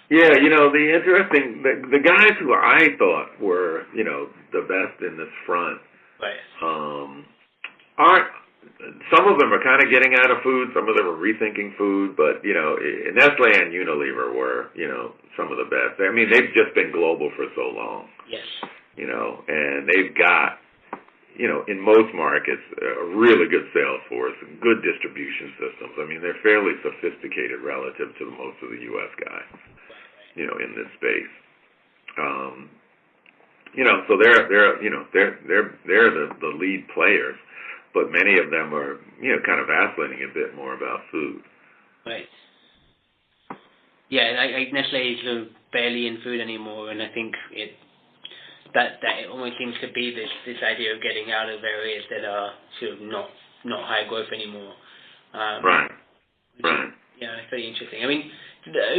Yeah, the guys who I thought were, the best in this front, Right. aren't, some of them are kind of getting out of food, some of them are rethinking food, but, Nestle and Unilever were, some of the best. I mean, they've just been global for so long, Yes. and they've got, in most markets, a really good sales force and good distribution systems. I mean, they're fairly sophisticated relative to most of the U.S. guys, in this space. So they're the lead players, but many of them are, kind of vacillating a bit more about food. Right. Yeah, Nestle is sort of barely in food anymore, and I think that it almost seems to be this idea of getting out of areas that are sort of not high growth anymore. Right. Right. Yeah, it's very interesting. I mean,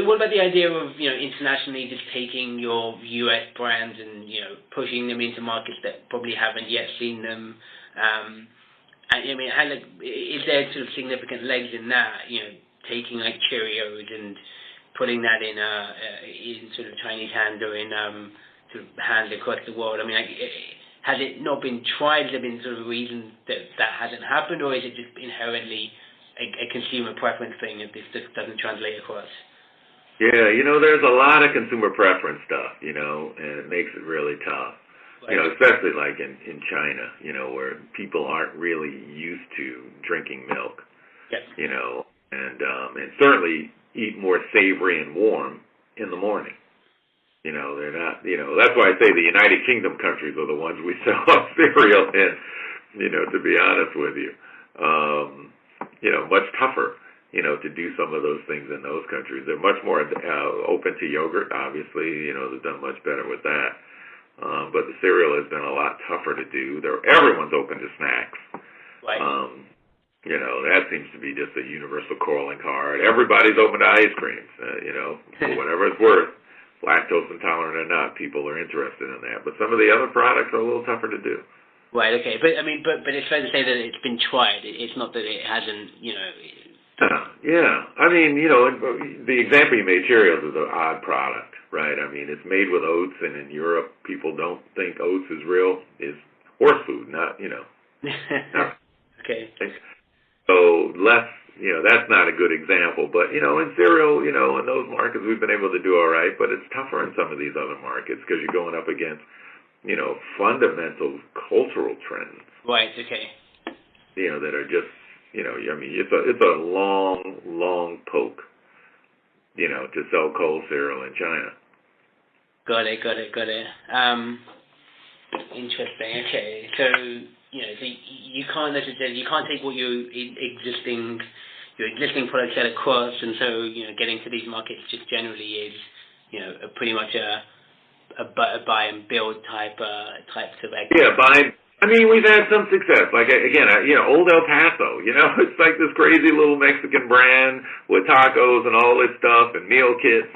what about the idea of internationally just taking your U.S. brands and pushing them into markets that probably haven't yet seen them? And I mean, is there sort of significant legs in that? Taking like Cheerios and putting that in sort of Chinese hands or in sort of hands across the world. I mean, has it not been tried? Has there been sort of reasons that hasn't happened, or is it just inherently a consumer preference thing that this just doesn't translate across? Yeah, there's a lot of consumer preference stuff, and it makes it really tough. Right. Especially like in China, where people aren't really used to drinking milk. Yep. And certainly eat more savory and warm in the morning. They're not, that's why I say the United Kingdom countries are the ones we sell our cereal in, to be honest with you. Much tougher, to do some of those things in those countries. They're much more open to yogurt, obviously, they've done much better with that. But the cereal has been a lot tougher to do. Everyone's open to snacks. Right. That seems to be just a universal calling card. Everybody's open to ice creams, for whatever it's worth. Lactose intolerant or not, people are interested in that. But some of the other products are a little tougher to do. Right, okay. But I mean, but it's fair to say that it's been tried. It's not that it hasn't, Yeah. I mean, the example you made, Cheerios, is an odd product, right? I mean, it's made with oats, and in Europe, people don't think oats is real. It's horse food, not. Okay. So that's not a good example. But, in cereal, in those markets, we've been able to do all right, but it's tougher in some of these other markets because you're going up against, fundamental cultural trends. Right, okay. That are just, I mean, it's a long poke, to sell cold cereal in China. Got it. Interesting. Okay, so so you can't necessarily take what your existing products set across, and so getting to these markets just generally is pretty much a buy and build type of activity. Yeah, I mean, we've had some success. Like, again, Old El Paso, it's like this crazy little Mexican brand with tacos and all this stuff and meal kits.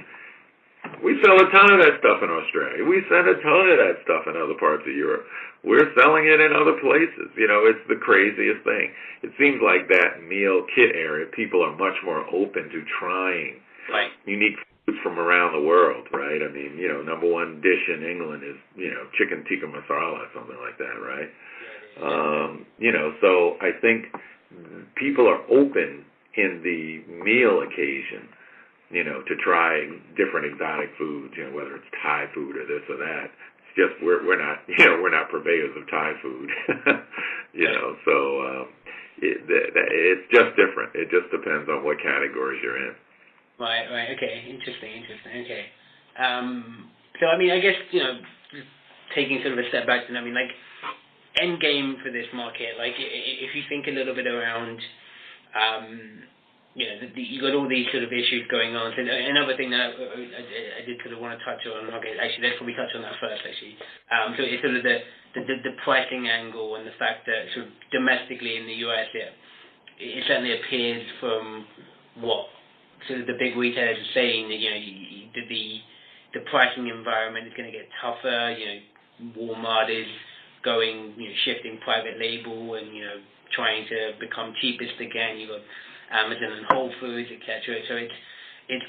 We sell a ton of that stuff in Australia. We sell a ton of that stuff in other parts of Europe. We're selling it in other places. It's the craziest thing. It seems like that meal kit area, people are much more open to trying unique foods from around the world, right? I mean, number one dish in England is, chicken tikka masala, something like that, right? So I think people are open in the meal occasion, to try different exotic foods, whether it's Thai food or this or that. It's just we're not purveyors of Thai food, So it's just different. It just depends on what categories you're in. Right. Okay. Interesting. Okay. So I mean, I guess just taking sort of a step back, I mean, like, end game for this market, like, if you think a little bit around. You got all these sort of issues going on. So another thing that I did sort of want to touch on. Okay, actually, let's probably touch on that first. Actually, so it's sort of the pricing angle and the fact that sort of domestically in the US, it certainly appears from what sort of the big retailers are saying that the pricing environment is going to get tougher. Walmart is shifting private label and trying to become cheapest again. You got Amazon and Whole Foods, etc. So it's